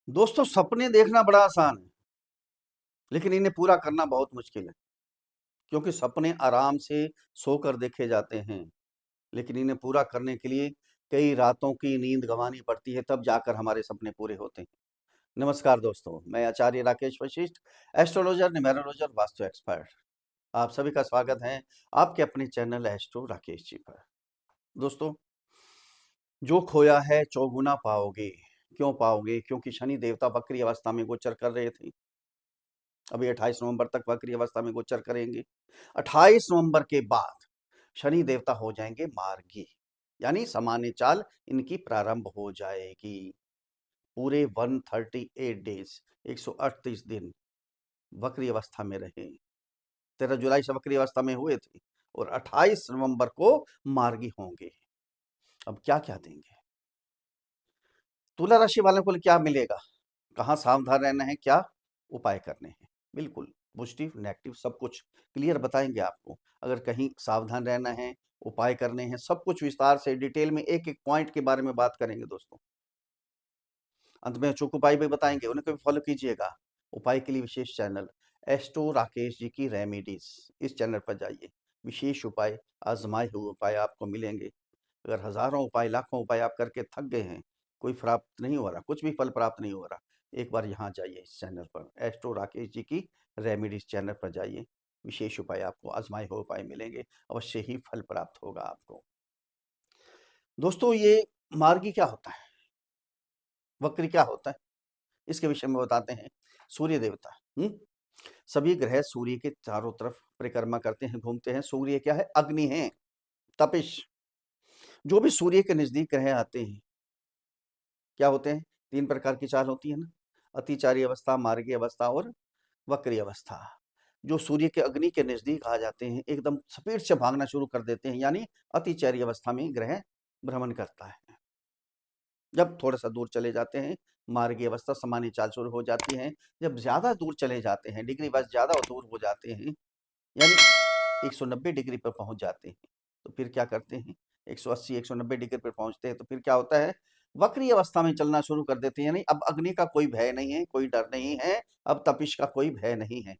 दोस्तों, सपने देखना बड़ा आसान है, लेकिन इन्हें पूरा करना बहुत मुश्किल है। क्योंकि सपने आराम से सोकर देखे जाते हैं, लेकिन इन्हें पूरा करने के लिए कई रातों की नींद गंवानी पड़ती है, तब जाकर हमारे सपने पूरे होते हैं। नमस्कार दोस्तों, मैं आचार्य राकेश वशिष्ठ, एस्ट्रोलॉजर, न्यूमेरोलॉजर, वास्तु एक्सपर्ट। आप सभी का स्वागत है आपके अपने चैनल एस्ट्रो राकेश जी पर। दोस्तों, जो खोया है चौगुना पाओगे। क्यों पाओगे? क्योंकि शनि देवता वक्री अवस्था में गोचर कर रहे थे। अभी 28 नवंबर तक वक्री अवस्था में गोचर करेंगे। 28 नवंबर के बाद शनि देवता हो जाएंगे मार्गी, यानी सामान्य चाल इनकी प्रारंभ हो जाएगी। पूरे 138 डेज, 138 दिन वक्री अवस्था में रहे। 13 जुलाई से वक्री अवस्था में हुए थे और 28 नवंबर को मार्गी होंगे। अब क्या क्या देंगे? तुला राशि वालों को क्या मिलेगा, कहाँ सावधान रहना है, क्या उपाय करने हैं, बिल्कुल पॉजिटिव नेगेटिव सब कुछ क्लियर बताएंगे आपको। अगर कहीं सावधान रहना है, उपाय करने हैं, सब कुछ विस्तार से डिटेल में एक एक पॉइंट के बारे में बात करेंगे दोस्तों। अंत में अचूक उपाय भी बताएंगे, उन्हें कभी फॉलो कीजिएगा। उपाय के लिए विशेष चैनल एस्ट्रो राकेश जी की रेमेडीज, इस चैनल पर जाइए। विशेष उपाय, आजमाए हुए उपाय आपको मिलेंगे। अगर हजारों उपाय, लाखों उपाय आप करके थक गए हैं, कोई प्राप्त नहीं हो रहा, कुछ भी फल प्राप्त नहीं हो रहा, एक बार यहाँ जाइए, इस चैनल पर एस्ट्रो राकेश जी की रेमेडीज चैनल पर जाइए। विशेष उपाय आपको, आजमाए हुए उपाय मिलेंगे, अवश्य ही फल प्राप्त होगा आपको। दोस्तों, ये मार्गी क्या होता है, वक्री क्या होता है, इसके विषय में बताते हैं। सूर्य देवता सभी ग्रह सूर्य के चारों तरफ परिक्रमा करते हैं, घूमते हैं। सूर्य क्या है? अग्नि है, तपिश। जो भी सूर्य के नजदीक ग्रह आते हैं, क्या होते हैं? 3 प्रकार की चाल होती है ना, अतिचारी अवस्था, मार्गी अवस्था और वक्री अवस्था। जो सूर्य के अग्नि के नजदीक आ जाते हैं, एकदम स्पीड से भागना शुरू कर देते हैं, यानी अतिचारी अवस्था में ग्रह भ्रमण करता है। जब थोड़ा सा दूर चले जाते हैं, मार्गी अवस्था, सामान्य चाल शुरू हो जाती है। जब ज्यादा दूर चले जाते हैं, डिग्री बस ज्यादा दूर हो जाते हैं, यानी 190 डिग्री पर पहुंच जाते हैं, तो फिर क्या करते हैं? 180 190 डिग्री पर पहुंचते हैं तो फिर क्या होता है? वक्री अवस्था में चलना शुरू कर देते हैं, यानी अब अग्नि का कोई भय नहीं है, कोई डर नहीं है, अब तपिश का कोई भय नहीं है।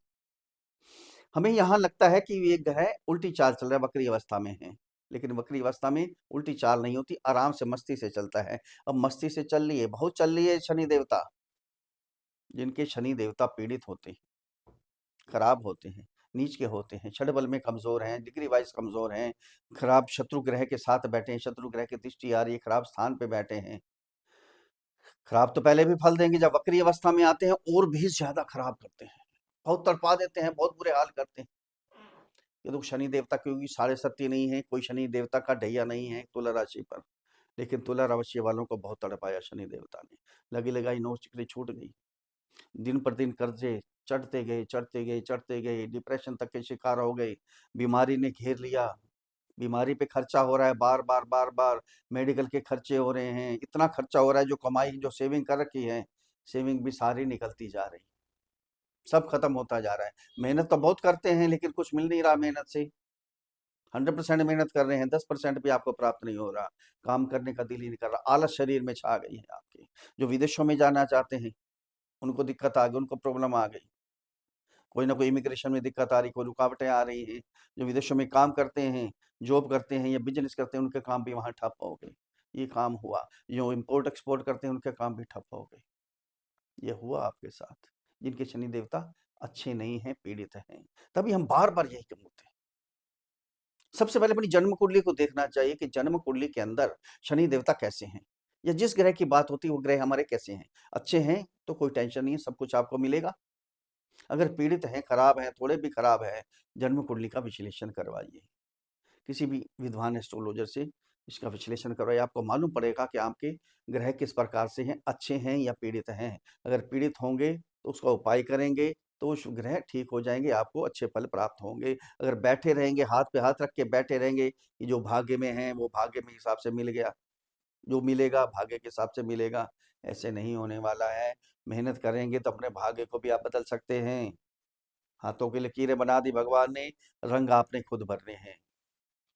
हमें यहाँ लगता है कि ये ग्रह उल्टी चाल चल रहा है, वक्री अवस्था में है, लेकिन वक्री अवस्था में उल्टी चाल नहीं होती, आराम से मस्ती से चलता है। अब मस्ती से चल रही है, बहुत चल रही है शनि देवता। जिनके शनि देवता पीड़ित होते हैं, खराब होते हैं, नीच के होते हैं, छठ बल में कमजोर हैं, डिग्री वाइज कमजोर हैं, खराब शत्रु ग्रह के साथ बैठे हैं, शत्रु ग्रह की दृष्टि आ रही है, खराब स्थान पे बैठे हैं। खराब तो पहले भी फल देंगे, जब वक्री अवस्था में आते हैं और भी ज्यादा खराब करते हैं, बहुत तड़पा देते हैं, बहुत बुरे हाल करते हैं। ये तो शनि देवता क्योंकि साढ़े सत्य नहीं है, कोई शनि देवता का ढैया नहीं है तुला राशि पर, लेकिन तुला राशि वालों को बहुत तड़पाया शनि देवता ने। लगी लगाई नोच चिकनी छूट गई, दिन पर दिन कर्जे चढ़ते गए, चढ़ते गए, चढ़ते गए, डिप्रेशन तक के शिकार हो गए, बीमारी ने घेर लिया, बीमारी पे खर्चा हो रहा है, बार बार बार बार मेडिकल के खर्चे हो रहे हैं, इतना खर्चा हो रहा है, जो कमाई, जो सेविंग कर रखी है, सेविंग भी सारी निकलती जा रही, सब खत्म होता जा रहा है। मेहनत तो बहुत करते हैं, लेकिन कुछ मिल नहीं रहा मेहनत से। 100% मेहनत कर रहे हैं, 10% भी आपको प्राप्त नहीं हो रहा, काम करने का दिल ही नहीं कर रहा, आलस शरीर में छा गई है आपके। जो विदेशों में जाना चाहते हैं, उनको दिक्कत आ गई, उनको प्रॉब्लम आ गई, कोई ना कोई इमिग्रेशन में दिक्कत आ रही, कोई रुकावटें आ रही हैं। जो विदेशों में काम करते हैं, जॉब करते हैं या बिजनेस करते हैं, उनके काम भी वहाँ ठप हो गए। ये काम हुआ। जो इम्पोर्ट एक्सपोर्ट करते हैं, उनके काम भी ठप हो गए। ये हुआ आपके साथ, जिनके शनि देवता अच्छे नहीं हैं, पीड़ित हैं। तभी हम बार बार यही बोलते हैं, सबसे पहले अपनी जन्म कुंडली को देखना चाहिए कि जन्म कुंडली के अंदर शनि देवता कैसे हैं, या जिस ग्रह की बात होती है वो ग्रह हमारे कैसे हैं। अच्छे हैं तो कोई टेंशन नहीं है, सब कुछ आपको मिलेगा। अगर पीड़ित हैं, खराब हैं, थोड़े भी खराब है, जन्म कुंडली का विश्लेषण करवाइए, किसी भी विद्वान एस्ट्रोलॉजर से इसका विश्लेषण करवाइए। आपको मालूम पड़ेगा कि आपके ग्रह किस प्रकार से हैं, अच्छे हैं या पीड़ित हैं। अगर पीड़ित होंगे तो उसका उपाय करेंगे तो उस ग्रह ठीक हो जाएंगे, आपको अच्छे फल प्राप्त होंगे। अगर बैठे रहेंगे, हाथ पे हाथ रख के बैठे रहेंगे कि जो भाग्य में है वो भाग्य में हिसाब से मिल गया, जो मिलेगा भाग्य के हिसाब से मिलेगा, ऐसे नहीं होने वाला है। मेहनत करेंगे तो अपने भाग्य को भी आप बदल सकते हैं। हाथों की लकीरें बना दी भगवान ने, रंग आपने खुद भरने हैं।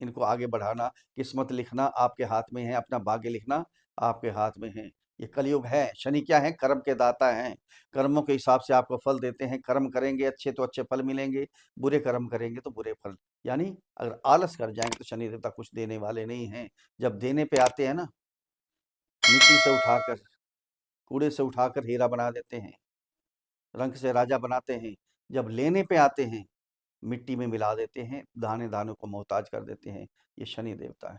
इनको आगे बढ़ाना, किस्मत लिखना आपके हाथ में है, अपना भाग्य लिखना आपके हाथ में है। ये कलयुग है। शनि क्या है? कर्म के दाता हैं। कर्मों के हिसाब से आपको फल देते हैं। कर्म करेंगे अच्छे तो अच्छे फल मिलेंगे, बुरे कर्म करेंगे तो बुरे फल। यानी अगर आलस कर जाएंगे तो शनि देवता कुछ देने वाले नहीं हैं। जब देने पे आते हैं ना, मिट्टी से उठाकर, कूड़े से उठाकर हीरा बना देते हैं, रंक से राजा बनाते हैं। जब लेने पे आते हैं, मिट्टी में मिला देते हैं, दाने दानों को मोहताज कर देते हैं। ये शनि देवता है।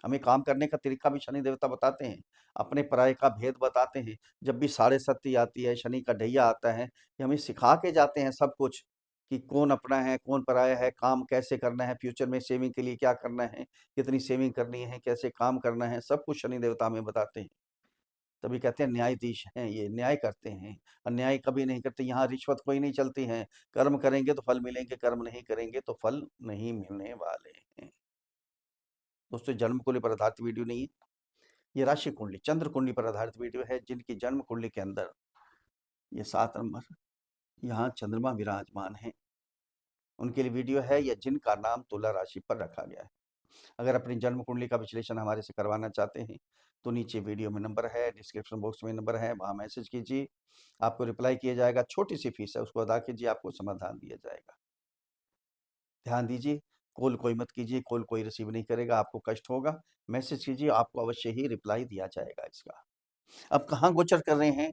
हमें काम करने का तरीका भी शनि देवता बताते हैं, अपने पराये का भेद बताते हैं। जब भी साढ़े सती आती है, शनि का ढैया आता है, ये हमें सिखा के जाते हैं सब कुछ, कि कौन अपना है, कौन पराया है, काम कैसे करना है, फ्यूचर में सेविंग के लिए क्या करना है, कितनी सेविंग करनी है, कैसे काम करना है, सब कुछ शनि देवता हमें बताते हैं। तभी कहते हैं न्यायाधीश हैं ये, न्याय करते हैं। अन्याय कभी नहीं करते, यहाँ रिश्वत कोई नहीं चलती है। कर्म करेंगे तो फल मिलेंगे, कर्म नहीं करेंगे तो फल नहीं मिलने वाले हैं। दोस्तों, जन्म कुंडली पर आधारित वीडियो नहीं है, ये राशि कुंडली, चंद्र कुंडली पर आधारित वीडियो है। जिनकी जन्म कुंडली के अंदर ये 7 नंबर यहाँ चंद्रमा विराजमान है, उनके लिए वीडियो है, या जिनका नाम तुला राशि पर रखा गया है। अगर अपनी जन्म कुंडली का विश्लेषण हमारे से करवाना चाहते हैं तो नीचे वीडियो में नंबर है, डिस्क्रिप्शन बॉक्स में नंबर है, वहाँ मैसेज कीजिए, आपको रिप्लाई किया जाएगा। छोटी सी फीस है, उसको अदा कीजिए, आपको समाधान दिया जाएगा। ध्यान दीजिए, कॉल कोई मत कीजिए, कॉल कोई रिसीव नहीं करेगा, आपको कष्ट होगा। मैसेज कीजिए, आपको अवश्य ही रिप्लाई दिया जाएगा इसका। अब कहाँ गोचर कर रहे हैं?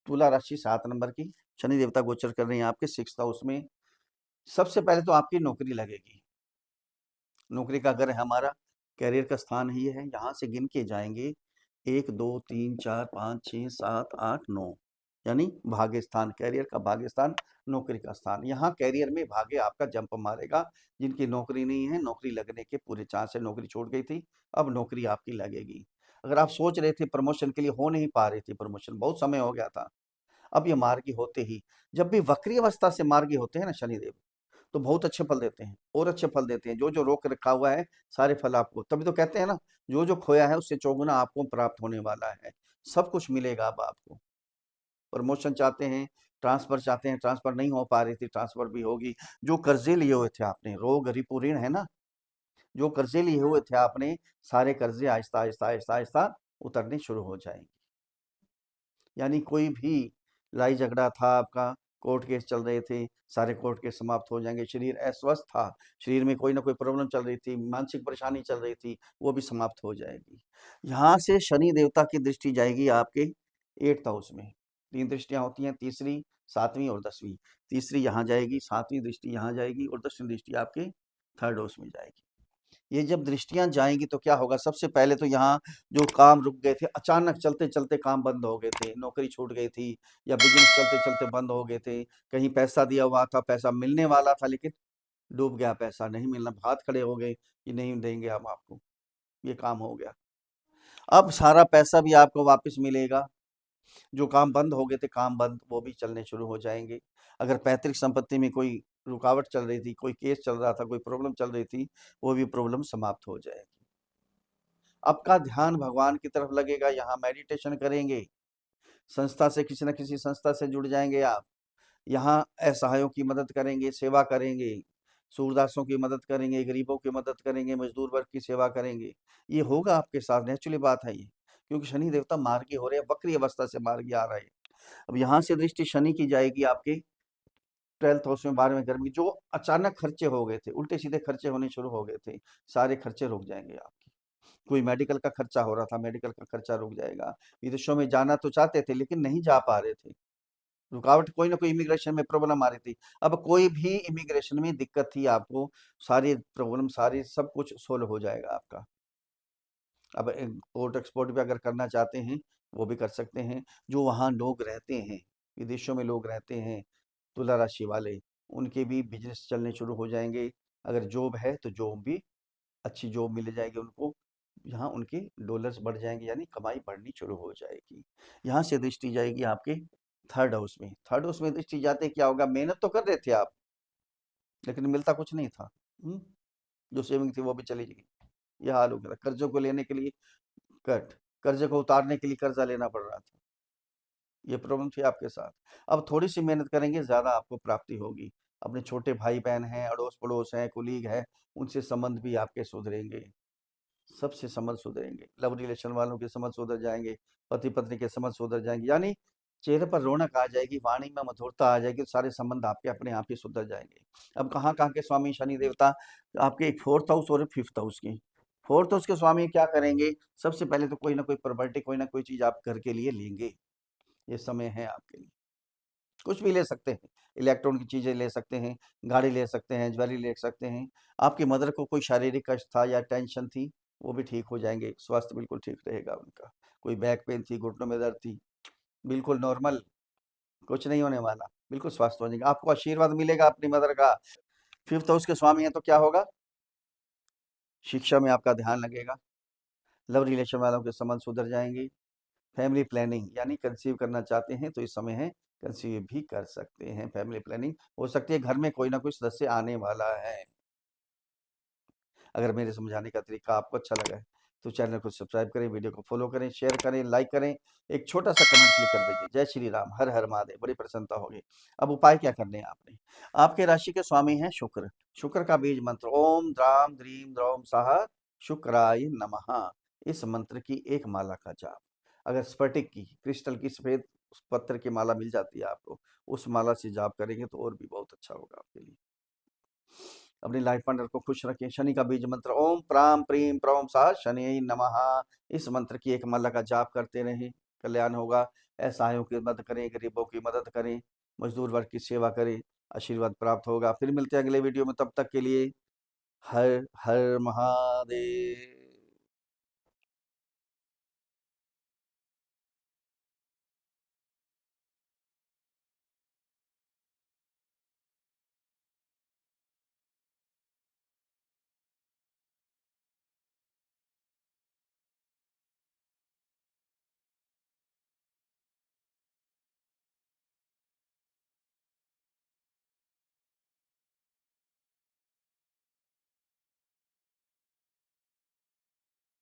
तुला राशि 7 नंबर की शनि देवता गोचर कर रहे हैं आपके 6th हाउस में। सबसे पहले तो आपकी नौकरी लगेगी। नौकरी का घर है हमारा, कैरियर का स्थान ही है। यहाँ से गिन के जाएंगे 1 2 3 4 5 6 7 8 9, यानी भाग्य स्थान, कैरियर का भाग्य स्थान, नौकरी का स्थान। यहाँ कैरियर में भाग्य आपका जंप मारेगा। जिनकी नौकरी नहीं है, नौकरी लगने के पूरे चांस है। नौकरी छूट गई थी, अब नौकरी आपकी लगेगी। अगर आप सोच रहे थे प्रमोशन के लिए, हो नहीं पा रही थी प्रमोशन, बहुत समय हो गया था, अब ये मार्गी होते ही, जब भी वक्री अवस्था से मार्गी होते हैं ना शनिदेव, तो बहुत अच्छे फल देते हैं, और अच्छे फल देते हैं। जो जो रोक रखा हुआ है, सारे फल आपको, तभी तो कहते हैं ना, जो जो खोया है उससे चौगुना आपको प्राप्त होने वाला है। सब कुछ मिलेगा अब आपको। प्रमोशन चाहते हैं, ट्रांसफर चाहते हैं, ट्रांसफर नहीं हो पा रही थी, ट्रांसफर भी होगी। जो कर्जे लिए हुए थे आपने, रोग रिपो ऋण है ना, जो कर्जे लिए हुए थे आपने, सारे कर्जे आहिस्ता आहिस्ता आहिस्ता आहिस्ता उतरने शुरू हो जाएंगे। यानी कोई भी लड़ाई झगड़ा था आपका, कोर्ट केस चल रहे थे, सारे कोर्ट केस समाप्त हो जाएंगे। शरीर अस्वस्थ था, शरीर में कोई ना कोई प्रॉब्लम चल रही थी, मानसिक परेशानी चल रही थी, वो भी समाप्त हो जाएगी। यहाँ से शनि देवता की दृष्टि जाएगी आपके 8th हाउस में। 3 दृष्टियां होती हैं, तीसरी, 7वीं और 10वीं। तीसरी यहाँ जाएगी, 7वीं दृष्टि यहाँ जाएगी, और 10वीं दृष्टि आपके 3rd हाउस में जाएगी। ये जब दृष्टियां जाएंगी तो क्या होगा? सबसे पहले तो यहाँ जो काम रुक गए थे, अचानक चलते चलते काम बंद हो गए थे, नौकरी छूट गई थी, या बिजनेस चलते चलते बंद हो गए थे, कहीं पैसा दिया हुआ था, पैसा मिलने वाला था, लेकिन डूब गया, पैसा नहीं मिलना, हाथ खड़े हो गए कि नहीं देंगे हम आपको, ये काम हो गया। अब सारा पैसा भी आपको वापस मिलेगा। जो काम बंद हो गए थे, काम बंद, वो भी चलने शुरू हो जाएंगे। अगर पैतृक संपत्ति में कोई रुकावट चल रही थी, कोई केस चल रहा था, कोई प्रॉब्लम चल रही थी, वो भी प्रॉब्लम समाप्त हो जाएगी। आपका ध्यान भगवान की तरफ लगेगा, यहाँ मेडिटेशन करेंगे, संस्था से, किसी न किसी संस्था से जुड़ जाएंगे आप, यहाँ असहायों की मदद करेंगे, सेवा करेंगे, सूरदासों की मदद करेंगे, गरीबों की मदद करेंगे, मजदूर वर्ग की सेवा करेंगे। ये होगा आपके साथ, नेचुरली बात है ये, क्योंकि शनि देवता मार्गी हो रहे हैं, वक्री अवस्था से मार्गी आ रहे हैं। अब यहाँ से दृष्टि शनि की जाएगी आपके 12th हाउस में, 12वें घर में। जो अचानक खर्चे हो गए थे, उल्टे सीधे खर्चे होने शुरू हो गए थे, सारे खर्चे रुक जाएंगे आपके। कोई मेडिकल का खर्चा हो रहा था, मेडिकल का खर्चा रुक जाएगा। विदेशों में जाना तो चाहते थे, लेकिन नहीं जा पा रहे थे, रुकावट कोई ना कोई इमिग्रेशन में प्रॉब्लम आ रही थी। अब कोई भी इमिग्रेशन में दिक्कत थी आपको, सारी प्रॉब्लम, सारी सब कुछ सोल्व हो जाएगा आपका। अब इम्पोर्ट एक्सपोर्ट भी अगर करना चाहते हैं, वो भी कर सकते हैं। जो वहाँ लोग रहते हैं, विदेशों में लोग रहते हैं, तुला राशि वाले, उनके भी बिजनेस चलने शुरू हो जाएंगे। अगर जॉब है तो जॉब भी, अच्छी जॉब मिल जाएगी उनको, यहाँ उनके डॉलर्स बढ़ जाएंगे, यानी कमाई बढ़नी शुरू हो जाएगी। यहाँ से दृष्टि जाएगी आपके 3rd हाउस में। 3rd हाउस में दृष्टि जाते क्या होगा? मेहनत तो कर रहे थे आप, लेकिन मिलता कुछ नहीं था। जो सेविंग थी वो भी चली गई। यह हाल हो गया। कर्जों को लेने के लिए कट, कर्जे को उतारने के लिए कर्जा लेना पड़ रहा था, ये प्रॉब्लम थी आपके साथ। अब थोड़ी सी मेहनत करेंगे, ज्यादा आपको प्राप्ति होगी। अपने छोटे भाई बहन हैं, अड़ोस पड़ोस हैं, कुलीग है, उनसे संबंध भी आपके सुधरेंगे। सबसे संबंध सुधरेंगे, लव रिलेशन वालों के संबंध सुधर जाएँगे, पति-पत्नी के संबंध सुधर जाएँगे, यानी चेहरे पर रौनक आ जाएगी, वाणी में मधुरता आ जाएगी, सारे संबंध आपके अपने आप ही सुधर जाएँगे। अब कहाँ-कहाँ के स्वामी शनि देवता आपके एक 4th हाउस और 5th हाउस की। 4th हाउस के स्वामी क्या करेंगे, सबसे पहले तो कोई ना कोई प्रॉपर्टी, कोई ना कोई चीज़ आप घर के लिए लेंगे, ये समय है आपके लिए। कुछ भी ले सकते हैं, इलेक्ट्रॉनिक चीज़ें ले सकते हैं, गाड़ी ले सकते हैं, ज्वेलरी ले सकते हैं। आपकी मदर को कोई शारीरिक कष्ट था या टेंशन थी, वो भी ठीक हो जाएँगे, स्वास्थ्य बिल्कुल ठीक रहेगा उनका। कोई बैक पेन थी, घुटनों में दर्द थी, बिल्कुल नॉर्मल, कुछ नहीं होने वाला, बिल्कुल स्वस्थ हो जाएँगे। आपको आशीर्वाद मिलेगा अपनी मदर का। 5th हाउस के स्वामी हैं तो क्या होगा? शिक्षा में आपका ध्यान लगेगा, लव रिलेशन वालों के संबंध सुधर जाएँगे, फैमिली प्लानिंग यानी कंसीव करना चाहते हैं तो इस समय है, कंसीव भी कर सकते हैं। फैमिली प्लानिंग हो सकती है, घर में कोई ना कोई सदस्य आने वाला है। अगर मेरे समझाने का तरीका आपको अच्छा लगा है तो चैनल को सब्सक्राइब करें, वीडियो को फॉलो करें, शेयर करें, लाइक करें, एक छोटा सा कमेंट लिख कर भेजें। जय श्री राम, हर हर महादेव, बड़ी प्रसन्नता होगी। अब उपाय क्या करने हैं आपने? आपके राशि के स्वामी हैं शुक्र। शुक्र का बीज मंत्र ओम द्राम द्रीम द्रौम साहा शुक्राय नमः। इस मंत्र की एक माला का जाप, अगर स्फटिक की, क्रिस्टल की सफेद पत्थर की माला मिल जाती है आपको, उस माला से जाप करेंगे तो और भी बहुत अच्छा होगा आपके लिए। अपनी लाइफ पार्टनर को खुश रखें। शनि का बीज मंत्र ओम प्राम प्रीम प्रौम सा शनि नमः। इस मंत्र की एक माला का जाप करते रहें, कल्याण होगा। असहायों की मदद करें, गरीबों की मदद करें, मजदूर वर्ग की सेवा करें, आशीर्वाद प्राप्त होगा। फिर मिलते हैं अगले वीडियो में, तब तक के लिए हर हर महादेव।